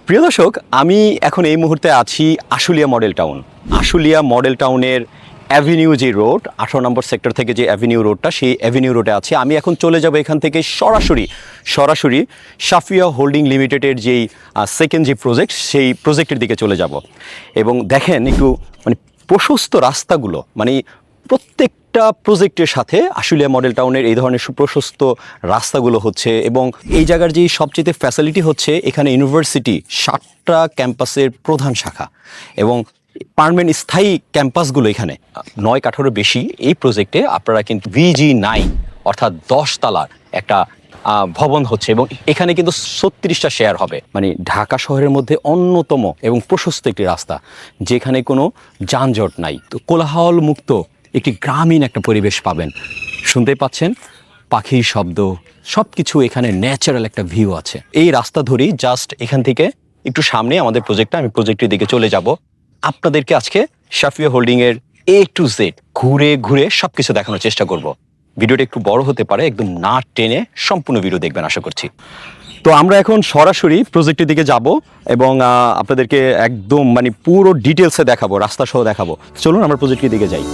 প্রিয় দর্শক, আমি এখন এই মুহূর্তে আছি Ashulia model town. Ashulia model টাউনের অ্যাভিনিউ যে রোড, 18 নম্বর সেক্টর থেকে যে অ্যাভিনিউ রোডটা, সেই অ্যাভিনিউ রোডে আছি। আমি এখন চলে যাব এখান থেকে সরাসরি সাফিয়া হোল্ডিং লিমিটেডের যেই সেকেন্ড যে প্রজেক্ট, সেই প্রজেক্টের দিকে চলে যাব। এবং দেখেন একটু মানে প্রশস্ত রাস্তাগুলো, মানে প্রত্যেকটা প্রজেক্টের সাথে আশুলিয়া মডেল টাউনের এই ধরনের সুপ্রশস্ত রাস্তাগুলো হচ্ছে। এবং এই জায়গার যে সবচেয়ে ফ্যাসিলিটি হচ্ছে, এখানে ইউনিভার্সিটি 60টা ক্যাম্পাসের প্রধান শাখা এবং পার্মানেন্ট স্থায়ী ক্যাম্পাসগুলো এখানে 9 কাঠারও বেশি। এই প্রজেক্টে আপনারা কিন্তু VG9 অর্থাৎ 10 তলার একটা ভবন হচ্ছে এবং এখানে কিন্তু 36টা শেয়ার হবে। মানে ঢাকা শহরের মধ্যে অন্যতম এবং প্রশস্ত একটি রাস্তা, যেখানে কোনো যানজট নাই, তো কোলাহল মুক্ত একটি গ্রামীণ একটা পরিবেশ পাবেন। শুনতে পাচ্ছেন পাখির শব্দ, সব কিছু এখানে ন্যাচারাল একটা ভিউ আছে। এই রাস্তা ধরেই জাস্ট এখান থেকে একটু সামনে আমাদের প্রজেক্টটা, আমি প্রজেক্টের দিকে চলে যাব। আপনাদেরকে আজকে সাফিয়া হোল্ডিংয়ের A to Z ঘুরে ঘুরে সব কিছু দেখানোর চেষ্টা করব। ভিডিওটা একটু বড় হতে পারে, একদম না টেনে সম্পূর্ণ ভিডিও দেখবেন আশা করছি। তো আমরা এখন সরাসরি প্রজেক্টের দিকে যাব এবং আপনাদেরকে একদম মানে পুরো ডিটেলসে দেখাবো, রাস্তা সহ দেখাবো। চলুন আমরা প্রজেক্টের দিকে যাই।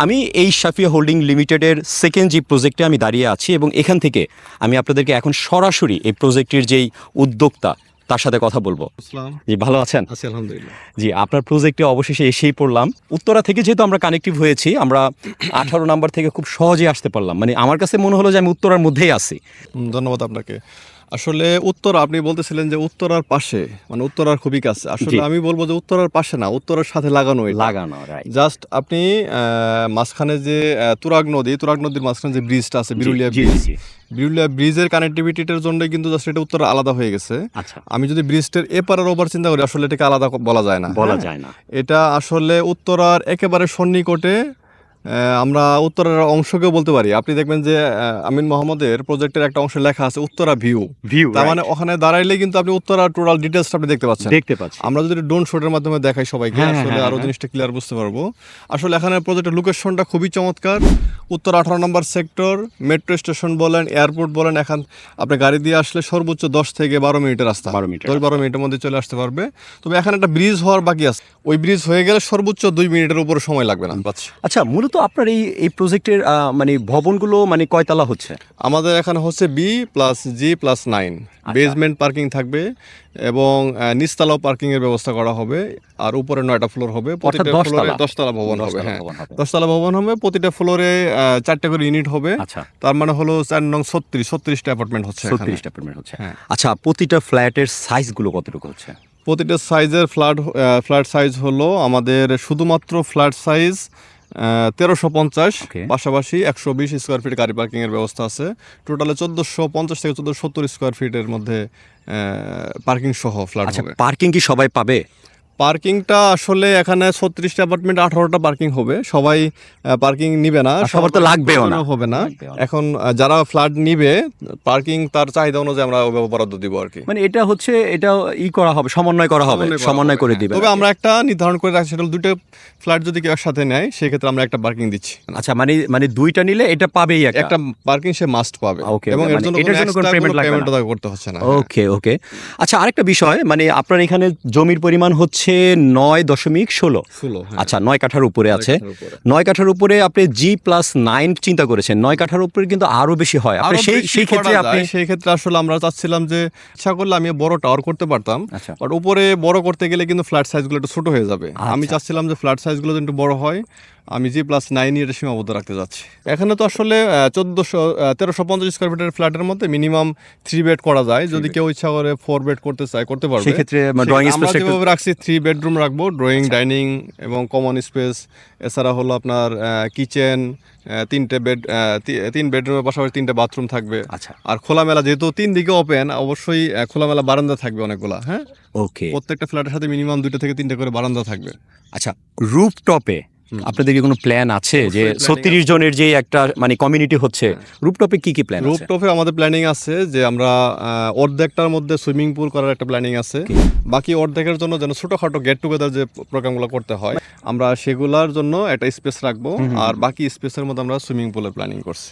আমি এই সাফিয়া হোল্ডিং লিমিটেডের সেকেন্ড যে প্রজেক্টে আমি দাঁড়িয়ে আছি এবং এখান থেকে আমি আপনাদেরকে এখন সরাসরি এই প্রজেক্টের যেই উদ্যোক্তা তার সাথে কথা বলবো। জি, ভালো আছেন? আছি আলহামদুলিল্লাহ। জি, আপনার প্রজেক্টে অবশেষে এসেই পড়লাম। উত্তরা থেকে যেহেতু আমরা কানেক্টিভ হয়েছি, আমরা 18 নম্বর থেকে খুব সহজে আসতে পারলাম। মানে আমার কাছে মনে হলো যে আমি উত্তরার মধ্যেই আছি। ধন্যবাদ আপনাকে। আসলে উত্তর, আপনি বলতেছিলেন যে উত্তরার পাশে, মানে উত্তরার খুবই কাছে। আসলে আমি বলবো যে উত্তরার পাশে না, উত্তরার সাথে লাগানো। রাইট। জাস্ট আপনি মাঝখানে যে তুরাগ নদীর মাঝখানে যে ব্রিজটা আছে, বিরুলিয়া ব্রিজের কানেক্টিভিটির জন্য কিন্তু জাস্ট এটা উত্তরা আলাদা হয়ে গেছে। আচ্ছা, আমি যদি ব্রিজটার এপারের ওপার চিন্তা করি, আসলে এটাকে আলাদা বলা যায় না। এটা আসলে উত্তরার একেবারে সন্নিকটে। আমরা উত্তরার অংশকেও বলতে পারি। আপনি দেখবেন যে আমিন মোহাম্মদের প্রজেক্টের একটা অংশে লেখা আছে উত্তরা ভিউ। তার মানে ওখানে দাঁড়াইলে কিন্তু আপনি উত্তরা টোটাল ডিটেলসটা আপনি দেখতে পাচ্ছেন। আমরা যদি ড্রোন শটের মাধ্যমে দেখাই সবাইকে, আসলে আরো জিনিসটা ক্লিয়ার বুঝতে পারবো। আসলে এখানে প্রজেক্টের লোকেশনটা খুবই চমৎকার। উত্তর 18 নম্বর সেক্টর, মেট্রো স্টেশন বলেন, এয়ারপোর্ট বলেন, এখন আপনি গাড়ি দিয়ে আসলে সর্বোচ্চ 10 থেকে 12 মিনিটের রাস্তা, 10-12 মিনিটের মধ্যে চলে আসতে পারবে। তবে এখানে একটা ব্রিজ হওয়ার বাকি আছে, ওই ব্রিজ হয়ে গেলে সর্বোচ্চ 2 মিনিটের উপরে সময় লাগবে না। আচ্ছা, মূলত আপনার এই প্রজেক্টের মানে ভবনগুলো মানে কয়তলা হচ্ছে? আমাদের এখানে হচ্ছে B+G+9 বেসমেন্ট পার্কিং থাকবে এবং নিচতলাও পার্কিং এর ব্যবস্থা করা হবে। আর উপরে 9টা ফ্লোর হবে, প্রতিটা ফ্লোরে 10 তলা ভবন হবে। হ্যাঁ, 10 তলা ভবন হবে, প্রতিটা ফ্লোরে 4টা করে ইউনিট হবে। তার মানে হলো 4 নং 36টা অ্যাপার্টমেন্ট হচ্ছে। আচ্ছা, প্রতিটা ফ্ল্যাটের সাইজগুলো কতটুকু হচ্ছে? প্রতিটা সাইজের ফ্ল্যাট সাইজ হলো আমাদের শুধুমাত্র ফ্ল্যাট সাইজ 1350, পাশাপাশি 120 স্কোয়ার ফিট গাড়ি পার্কিং এর ব্যবস্থা আছে। টোটালে 1450 থেকে 1470 স্কোয়ার ফিটের মধ্যে পার্কিং সহ ফ্ল্যাট হবে। পার্কিং কি সবাই পাবে? পার্কিংটা আসলে এখানে 36টা অ্যাপার্টমেন্ট, 18টা পার্কিং হবে। সবাই পার্কিং নিবে না, সবার তো লাগবেও না, হবে না। এখন যারা ফ্ল্যাট নিবে, পার্কিং তার চাহিদা অনুযায়ী আমরা বরাদ্দ দিব আর কি। মানে এটা করা হবে, সমন্বয় করে দিবে। তবে আমরা একটা নির্ধারণ করে রাখছি, সেটা 2টা ফ্ল্যাট যদি কেউ একসাথে নেয়, সেক্ষেত্রে আমরা একটা পার্কিং দিচ্ছি। আচ্ছা, মানে 2টা নিলে এটা পাবেই, একটা পার্কিং সে মাস্ট পাবে এবং এর জন্য কোনো পেমেন্ট করতে হচ্ছে না। ওকে। আচ্ছা, আরেকটা বিষয়, মানে আপনার এখানে জমির পরিমাণ হচ্ছে 9.16। আচ্ছা, 9 কাঠার উপরে আছে। 9 কাঠার উপরে আপনি G+9 চিন্তা করেছেন। 9 কাঠার উপরে কিন্তু আরো বেশি হয়। সেই ক্ষেত্রে আসলে আমরা চাচ্ছিলাম যে ইচ্ছা করলে আমি বড় টাওয়ার করতে পারতাম, বাট উপরে বড় করতে গেলে কিন্তু ফ্ল্যাট সাইজগুলো একটু ছোট হয়ে যাবে। আমি চাচ্ছিলাম যে ফ্ল্যাট সাইজগুলো একটু বড় হয়, আমি G+9 এর সীমাবদ্ধ রাখতে যাচ্ছি। এখানে তো আসলে 1350 স্কোয়ার ফিটের ফ্ল্যাটের মধ্যে মিনিমাম 3 বেড করা যায়। যদি কেউ ইচ্ছা করে 4 বেড করতে চায়, করতে পারবে। সেক্ষেত্রে ড্রয়িং স্পেস যেভাবে রাখছি 3 বেডরুম রাখবো, ড্রয়িং, ডাইনিং এবং কমন স্পেস। এছাড়া হলো আপনার কিচেন, 3 বেডরুমের পাশাপাশি 3টা বাথরুম থাকবে। আর খোলামেলা, যেহেতু 3 দিকে ওপেন, অবশ্যই খোলামেলা বারান্দা থাকবে অনেকগুলা। হ্যাঁ, প্রত্যেকটা ফ্ল্যাটের সাথে মিনিমাম 2টা থেকে 3টা করে বারান্দা থাকবে। আচ্ছা, রুফটপে আপনাদের কি কোনো প্ল্যান আছে যে অবশ্যই planning 36 জনের যে একটা মানে কমিউনিটি হচ্ছে, রুফটপে কি কি প্ল্যান আছে? রুফটপে আমাদের প্ল্যানিং আছে যে আমরা অর্ধেকটার মধ্যে সুইমিং পুল করার একটা প্ল্যানিং আছে। বাকি অর্ধেকের জন্য যেন ছোটখাটো গেট টুগেদার যে প্রোগ্রামগুলো করতে হয় আমরা সেগুলোর জন্য একটা স্পেস রাখবো, আর বাকি স্পেসের মধ্যে আমরা সুইমিং পুলের প্ল্যানিং করছি।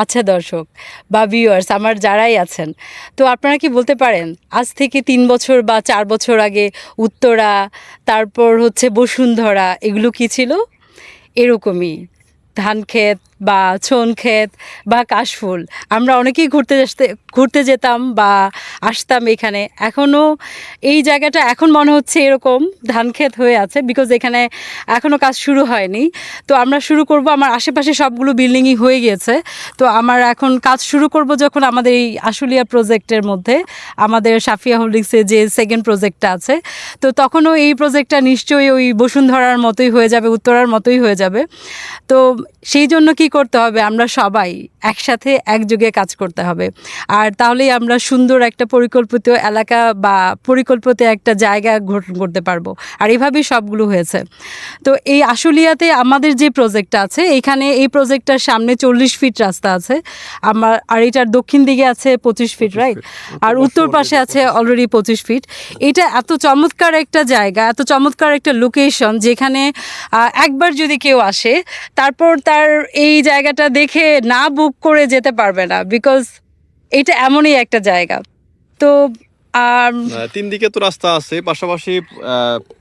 আচ্ছা দর্শক বা ভিউয়ার্স আমার যারাই আছেন, তো আপনারা কি বলতে পারেন আজ থেকে 3 বছর বা 4 বছর আগে উত্তরা, তারপর হচ্ছে বসুন্ধরা, এগুলো কি ছিল? এরকমই ধান ক্ষেত বা ছন ক্ষেত বা কাশফুল। আমরা অনেকেই ঘুরতে যেতাম বা আসতাম এখানে। এখনও এই জায়গাটা এখন মনে হচ্ছে এরকম ধান ক্ষেত হয়ে আছে, বিকজ এখানে এখনও কাজ শুরু হয়নি। তো আমরা শুরু করব, আমার আশেপাশে সবগুলো বিল্ডিংই হয়ে গিয়েছে। তো আমার এখন কাজ শুরু করব যখন আমাদের এই আশুলিয়া প্রজেক্টের মধ্যে আমাদের সাফিয়া হোল্ডিংসে যে সেকেন্ড প্রজেক্টটা আছে, তো তখনও এই প্রজেক্টটা নিশ্চয়ই ওই বসুন্ধরার মতোই হয়ে যাবে, উত্তরার মতোই হয়ে যাবে। তো সেই জন্য কি করতে হবে, আমরা সবাই একসাথে একযোগে কাজ করতে হবে। আর তাহলেই আমরা সুন্দর একটা পরিকল্পিত এলাকা বা পরিকল্পিত একটা জায়গা গঠন করতে পারবো। আর এভাবেই সবগুলো হয়েছে। তো এই আশুলিয়াতে আমাদের যে প্রজেক্টটা আছে, এইখানে এই প্রজেক্টটার সামনে 40 ফিট রাস্তা আছে আর এটার দক্ষিণ দিকে আছে 25 ফিট, রাইট? আর উত্তর পাশে আছে অলরেডি 25 ফিট। এটা এত চমৎকার একটা জায়গা, এত চমৎকার একটা লোকেশন, যেখানে একবার যদি কেউ আসে তারপর তার এই জায়গাটা দেখে না বুক করে যেতে পারবে না, বিকজ এটা এমনই একটা জায়গা। তো 3 দিকে তো রাস্তা আছে, পাশাপাশি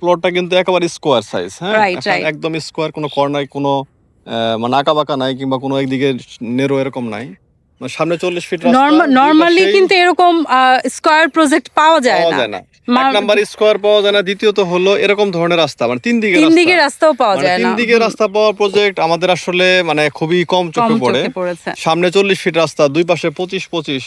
প্লটটা কিন্তু একেবারে স্কোয়ার সাইজ। হ্যাঁ, Right, এখন right. একদম স্কোয়ার, কোনো কর্নার, কোনো মানে আঁকা বাঁকা নাই কিংবা কোনো একদিকে নেরো এরকম নাই। মানে সামনে 40 ফিট রাস্তা, নর্মালি কিন্তু এরকম স্কয়ার প্রজেক্ট পাওয়া যায় পাওয়া না। যায় না। এক নাম্বার স্কোয়ার পাওয়া যায় না, দ্বিতীয়ত হলো এরকম ধরনের রাস্তা মানে 3 দিকে রাস্তাও পাওয়া যায় না। 3 দিকে রাস্তা পাওয়া প্রজেক্ট আমাদের আসলে মানে খুবই কম চোখে পড়ে। পড়েছে। সামনে 40 ফিট রাস্তা, দুই পাশে 25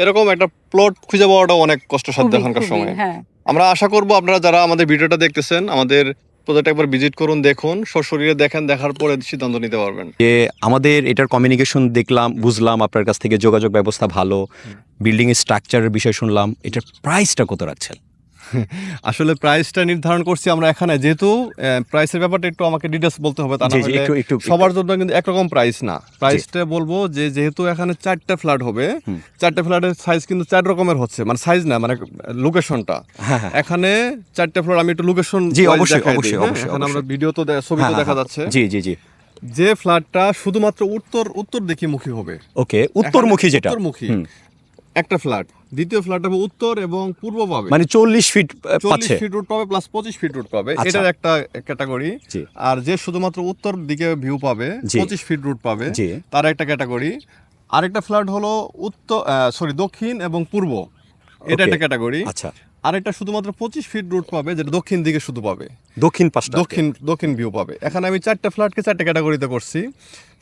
এরকম একটা প্লট খুঁজে পাওয়াটা অনেক কষ্টসাধ্য এখনকার সময়। হ্যাঁ। আমরা আশা করব আপনারা যারা আমাদের ভিডিওটা দেখতেছেন আমাদের প্রজেক্ট একবার ভিজিট করুন, দেখুন, সশরীরে দেখেন, দেখার পরে সিদ্ধান্ত নিতে পারবেন। যে আমাদের এটার কমিউনিকেশন দেখলাম, বুঝলাম আপনার কাছ থেকে যোগাযোগ ব্যবস্থা ভালো, বিল্ডিং এর স্ট্রাকচারের বিষয় শুনলাম, এটার প্রাইসটা কত রাখছেন? আসলে প্রাইসটা নির্ধারণ করছি আমরা এখানে, যেহেতু প্রাইসের ব্যাপারটা একটু আমাকে ডিটেইলস বলতে হবে, তা না জি, জি, হলে একটু সবার জন্য কিন্তু একরকম প্রাইস না। প্রাইসটা বলবো যে যেহেতু এখানে 4টা ফ্ল্যাট হবে, 4টা ফ্ল্যাটের সাইজ কিন্তু 4 রকমের হচ্ছে, মানে সাইজ না, মানে লোকেশনটা। এখানে 4টা ফ্লোর, আমি একটু লোকেশন জি, অবশ্যই অবশ্যই অবশ্যই। এখন আমরা ভিডিও তো ছবি তো দেখা যাচ্ছে। জি জি জি। যে ফ্ল্যাটটা শুধুমাত্র উত্তর দিকে মুখী হবে, ওকে, উত্তরমুখী যেটা, উত্তরমুখী একটা ফ্ল্যাট, দ্বিতীয় ফ্ল্যাট হবে উত্তর এবং পূর্ব পাবে, মানে 40 ফিট 40 পাচ্ছে। ফিট রুট পাবে প্লাস 25 ফিট রুট পাবে, আচ্ছা। এটার একটা ক্যাটাগরি। জি। আর যে শুধুমাত্র উত্তর দিকে ভিউ পাবে, জি। 25 ফিট রুট পাবে, জি। তার একটা ক্যাটাগরি। আরেকটা ফ্ল্যাট হলো দক্ষিণ এবং পূর্ব, এটা Okay. একটা ক্যাটাগরি। আচ্ছা, আরেকটা শুধুমাত্র 25 ফিট রুট পাবে, যেটা দক্ষিণ দিকে শুধু পাবে, দক্ষিণ পাশটা। দক্ষিণ ভিউ পাবে। এখানে আমি 4টা ফ্ল্যাটকে 4টা ক্যাটাগরিতে করছি।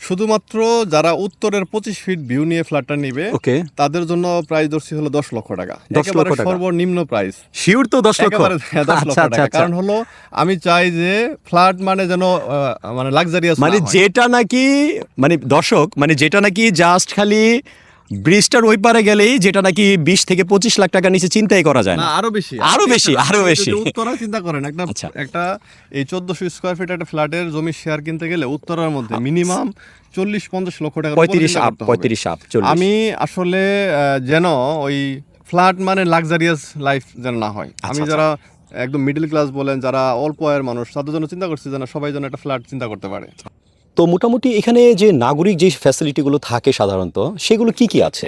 শুধুমাত্র যারা উত্তরের 25 ফিট ভিউ নিয়ে ফ্ল্যাটটা নিবে, ওকে, তাদের জন্য প্রাইস ধরছি হলো 10 লক্ষ টাকা, 10 লক্ষ একেবারে টাকা। সর্বনিম্ন প্রাইস। শিওর তো 10 লক্ষ? একেবারে 10 লক্ষ আচ্ছা আচ্ছা টাকা। আচ্ছা। কারণ হলো আমি চাই যে ফ্ল্যাট মানে যেন মানে লাক্সারিয়াস, মানে যেটা নাকি, মানে দর্শক, মানে যেটা নাকি জাস্ট খালি ব্রিজটার ওই পারে গেলেই যেটা নাকি 20 থেকে 25 লাখ টাকা নিচে চিন্তাই করা যায় না। না, আরো বেশি। আরো বেশি। উত্তরা চিন্তা করেন, আচ্ছা। একটা এই 1400 স্কয়ার ফিট একটা ফ্ল্যাটের জমি শেয়ার কিনতে গেলে উত্তরার মধ্যে মিনিমাম 40-50 লক্ষ টাকা 35 আপ 40। আমি আসলে যেন ওই ফ্ল্যাট মানে লাক্সারিয়াস লাইফ যেন না হয়। আমি আচ্ছা। যারা একদম মিডল ক্লাস বলেন, যারা অল্প আয়ের মানুষ, তাদের জন্য চিন্তা করছি যেন সবাই যেন একটা ফ্ল্যাট চিন্তা করতে পারে। তো মোটামুটি এখানে যে নাগরিক যে ফ্যাসিলিটিগুলো থাকে সাধারণত, সেগুলো কি কি আছে?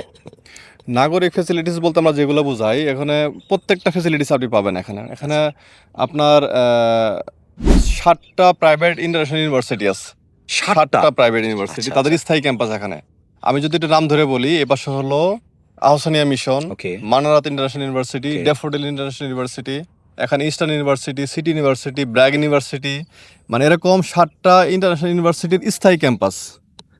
নাগরিক ফ্যাসিলিটিস বলতে আমরা যেগুলো বুঝাই, এখানে প্রত্যেকটা ফ্যাসিলিটিস আপনি পাবেন এখানে আপনার 7টা প্রাইভেট ইন্টারন্যাশনাল ইউনিভার্সিটি আছে। 7টা প্রাইভেট ইউনিভার্সিটি, আচ্ছা, তাদের স্থায়ী ক্যাম্পাস এখানে। আমি যদি একটু নাম ধরে বলি, এপাশে হলো Ahsania Mission, Okay. Manarat International University, Okay. Daffodil International University, এখানে Eastern University, City University, BRAC University, মানে এরকম 7টা ইন্টারন্যাশনাল ইউনিভার্সিটির স্থায়ী ক্যাম্পাস।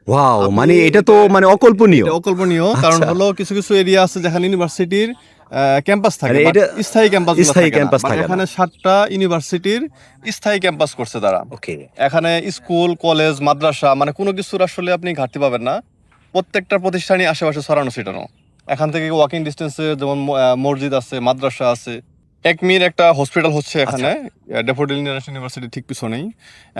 ওয়াও, মানে এটা তো মানে অকল্পনীয়। এটা অকল্পনীয়, কারণ হলো কিছু কিছু এরিয়া আছে যেখানে ইউনিভার্সিটির ক্যাম্পাস থাকে, মানে but এটা স্থায়ী ক্যাম্পাস ক্যাম্পাস থাকে না। এখানে 7টা ইউনিভার্সিটির স্থায়ী ক্যাম্পাস করছে তারা। ওকে, এখানে স্কুল, কলেজ, মাদ্রাসা, মানে কোনো কিছুর আসলে আপনি ঘাটতি পাবেন না। প্রত্যেকটা প্রতিষ্ঠানই আশেপাশে ছড়ানো ছিটানো। এখান থেকে ওয়াকিং ডিস্টেন্সে যেমন মসজিদ আছে, মাদ্রাসা আছে, একমির একটা হসপিটাল হচ্ছে এখানে, ড্যাফোডিল ইন্টারন্যাশনাল ইউনিভার্সিটি ঠিক পিছনেই।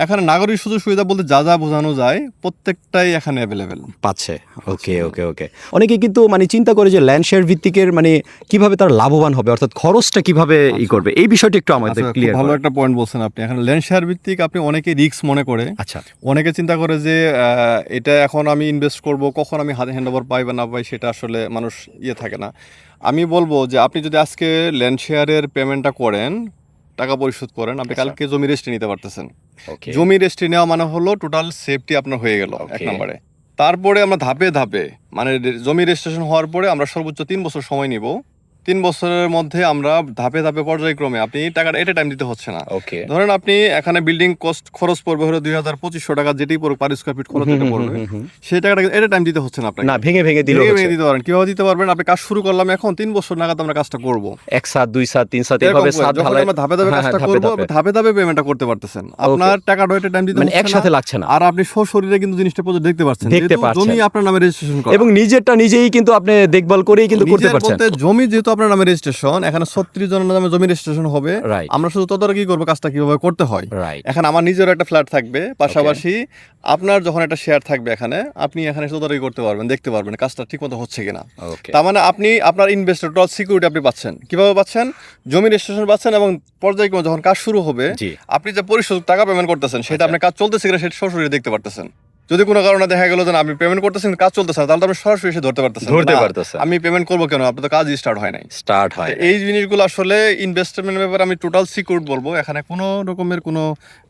এখানে নাগরিক সুযোগ সুবিধা বলতে যা যা বোঝানো যায় প্রত্যেকটাই এখানে অ্যাভেলেবেল পাচ্ছে। ওকে ওকে ওকে। অনেকে কিন্তু মানে চিন্তা করে যে ল্যান্ড শেয়ার ভিত্তিকের মানে কিভাবে তার লাভবান হবে, অর্থাৎ খরচটা কিভাবে ই করবে, এই বিষয়টা একটু আমাদের ক্লিয়ার। ভালো একটা পয়েন্ট বলছেন আপনি। এখানে ল্যান্ড শেয়ার ভিত্তিক আপনি অনেকে রিস্ক মনে করে, আচ্ছা অনেকে চিন্তা করে যে এটা এখন আমি ইনভেস্ট করব, কখন আমি হাতে হ্যান্ড ওভার পাই বা না পাই সেটা আসলে মানুষ থাকে না। আমি বলবো যে আপনি যদি আজকে ল্যান্ড শেয়ারের পেমেন্টটা করেন, টাকা পরিশোধ করেন, আপনি কালকে জমি রেস্টে নিতে পারতেছেন। ওকে জমি রেস্টে নেওয়া মানে হলো টোটাল সেফটি আপনার হয়ে গেল এক নম্বরে। তারপরে আমরা ধাপে ধাপে মানে জমি রেজিস্ট্রেশন হওয়ার পরে আমরা সর্বোচ্চ 3 বছর সময় নিব। 3 বছরের মধ্যে আমরা ধাপে ধাপে পর্যায়ক্রমে, আপনি টাকাটা এট এ টাইম দিতে হচ্ছে না। ওকে ধরেন আপনি এখানে বিল্ডিং কস্ট খরচ পড়বে হলো 2200 টাকা, যেটাই পড়ুক পার স্কয়ার ফিট খরচ যেটা পড়বে, সেই টাকাটা এট এ টাইম দিতে হচ্ছে না আপনাকে। না ভেঙে ভেঙে দিলে ভেঙে দিতে পারেন। কিভাবে দিতে পারবেন? আপনি কাজ শুরু করলাম এখন, 3 বছর নাগাদ আমরা কাজটা করব। 1 সাত 2 সাত 3 সাত এভাবে সাত যখন ঢালাই আমরা ধাপে ধাপে কাজটা করব, ধাপে ধাপে পেমেন্টটা করতে পারতেছেন। আপনার টাকাটা এট এ টাইম দিতে মানে হচ্ছে না, একসাথে লাগছে না। আর আপনি সশরীরে কিন্তু জিনিসটা প্রজেক্ট দেখতে পাচ্ছেন, দেখতে যেহেতু পাচ্ছেন। জমি আপনার নামে রেজিস্ট্রেশন করা এবং নিজেরটা নিজেই কিন্তু আপনি দেখভাল করেই কিন্তু করতে নিজের পারছেন। বলতে জমি যেহেতু আপনার নামে রেজিস্ট্রেশন, এখানে 36 জনের নামে জমি রেজিস্ট্রেশন হবে। Right. আমরা শুধু তদারকি করবো কাজটা কিভাবে করতে হয়। Right. এখন আমার নিজের একটা ফ্ল্যাট থাকবে, পাশাপাশি আপনার যখন একটা শেয়ার থাকবে এখানে, আপনি এখানে তদারকি করতে পারবেন, দেখতে পারবেন কাজটা ঠিকমতো হচ্ছে কিনা। Okay. তার মানে আপনি আপনার ইনভেস্টর টোটাল সিকিউরিটি আপনি পাচ্ছেন। কিভাবে পাচ্ছেন? জমি রেজিস্ট্রেশন পাচ্ছেন, এবং পর্যায়ক্রমে যখন কাজ শুরু হবে জি। আপনি যে পরিশোধ টাকা পেমেন্ট করতেছেন সেটা আপনি কাজ চলতেছে কিনা সেটা সরাসরি দেখতে পারতেছেন। যদি কোনো কারণে দেখা গেল যে আপনি পেমেন্ট করতেছেন কাজ চলতেছে না, তাহলে আপনি সরাসরি এসে ধরতে পারতেছেন। আমি পেমেন্ট করবো কেন? আপনার তো কাজ স্টার্ট হয় নাই। এই জিনিসগুলো আসলে ইনভেস্টমেন্টের ব্যাপারে আমি টোটাল সিকিউর বলবো। এখানে কোনো রকমের কোনো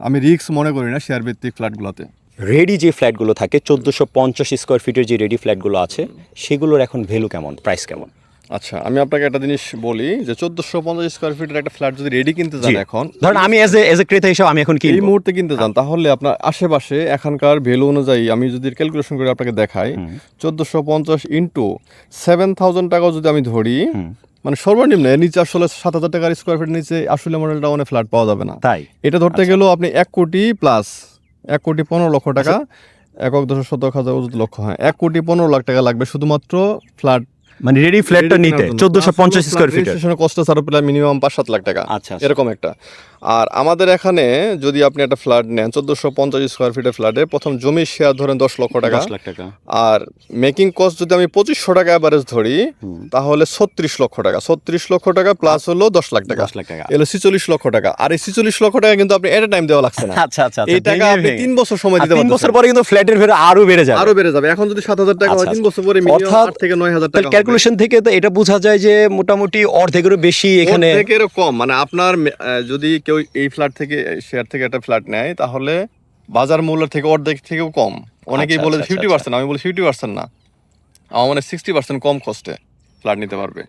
আমি রিস্ক মনে করি না শেয়ার ভিত্তিক ফ্ল্যাটগুলোতে। রেডি যে ফ্ল্যাটগুলো থাকে 1450 স্কোয়ার ফিটের যে রেডি ফ্ল্যাটগুলো আছে সেগুলোর এখন ভ্যালু কেমন, প্রাইস কেমন? আচ্ছা, আমি আপনাকে একটা জিনিস বলি যে 1450 স্কোয়ার ফিটের একটা ফ্ল্যাট যদি রেডি কিনতে যান এখন, ধরুন আমি এজ এ ক্রেতা হিসেবে আমি এখন এই মুহূর্তে কিনতে যান, তাহলে আপনার আশেপাশে এখানকার ভ্যালু অনুযায়ী আমি যদি ক্যালকুলেশন করে আপনাকে দেখাই, 1450 ইন্টু 7000 টাকাও যদি আমি ধরি, মানে সর্বনিম্ন এর নিচে আসলে 7000 টাকার স্কোয়ার ফিট নিচে আসলে মডেল টাউনে ফ্ল্যাট পাওয়া যাবে না। তাই এটা ধরতে গেলেও আপনি 1 কোটি প্লাস 1 কোটি 15 লক্ষ টাকা, 1,10,000 লক্ষ, হ্যাঁ 1 কোটি 15 লাখ টাকা লাগবে শুধুমাত্র ফ্ল্যাট মানে রেডি ফ্ল্যাটটা নিতে 1450 স্কোয়ার ফিট রেজিস্ট্রেশনের কষ্ট ছাড়া প্রায় মিনিমাম 5-7 লাখ টাকা, আচ্ছা এরকম একটা। আর আমাদের এখানে যদি আপনি একটা ফ্ল্যাট নেন 1450 স্কোয়ার ফিটের ফ্ল্যাটে, প্রথম জমির শেয়ার ধরেন 10 লক্ষ টাকা, আর মেকিং কস্ট যদি আমি 2500 টাকা অ্যাভারেজ ধরি, তাহলে 36 লক্ষ টাকা, 36 লক্ষ টাকা প্লাস হলো 10 লাখ টাকা, এলো 46 লক্ষ টাকা। আর এই 46 লক্ষ টাকা কিন্তু আপনি এট এ টাইম দেওয়া লাগছে না। আচ্ছা আচ্ছা, এই টাকা আপনি 3 বছর সময় দিতে পারবেন। 3 বছর পরে কিন্তু ফ্ল্যাটের ভ্যালু আরো বেড়ে যাবে, এখন যদি 7000 টাকা হয় 3 বছর পরে মিনিমাম 8 থেকে 9000 টাকা। ক্যালকুলেশন থেকে তো এটা বোঝা যায় যে মোটামুটি অর্ধেকেরও বেশি এখানে, অর্ধেকেরও কম। মানে আপনার যদি কেউ এই ফ্ল্যাট থেকে শেয়ার থেকে একটা ফ্ল্যাট নেয়, তাহলে বাজার মূল্য থেকে অর্ধেক থেকেও কম। অনেকেই বলে 50%, আমি বলি 50% না, আমার মানে 60% কম কস্টে ফ্ল্যাট নিতে পারবে।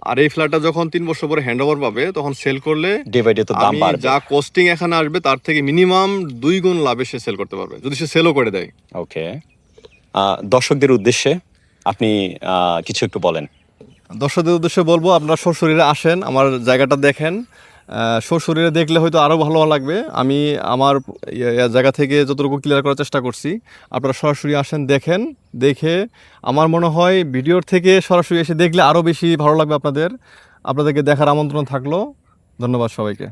আর এই ফ্ল্যাটটা যখন 3 বছর পরে হ্যান্ড ওভার পাবে, তখন সেল করলে ডে বাই ডে তো দাম বাড়বে, যা কস্টিং এখানে আসবে তার থেকে মিনিমাম 2 গুণ লাভে সে সেল করতে পারবে, যদি সে সেলও করে দেয়। ওকে, দর্শকদের উদ্দেশ্যে আপনি কিছু একটু বলেন। দর্শকদের উদ্দেশ্যে বলবো, আপনারা সশরীরে আসেন, আমার জায়গাটা দেখেন। সশরীরে দেখলে হয়তো আরও ভালো লাগবে। আমি আমার জায়গা থেকে যতটুকু ক্লিয়ার করার চেষ্টা করছি, আপনারা সরাসরি আসেন, দেখেন। দেখে আমার মনে হয় ভিডিওর থেকে সরাসরি এসে দেখলে আরও বেশি ভালো লাগবে আপনাদেরকে দেখার আমন্ত্রণ থাকলো। ধন্যবাদ সবাইকে।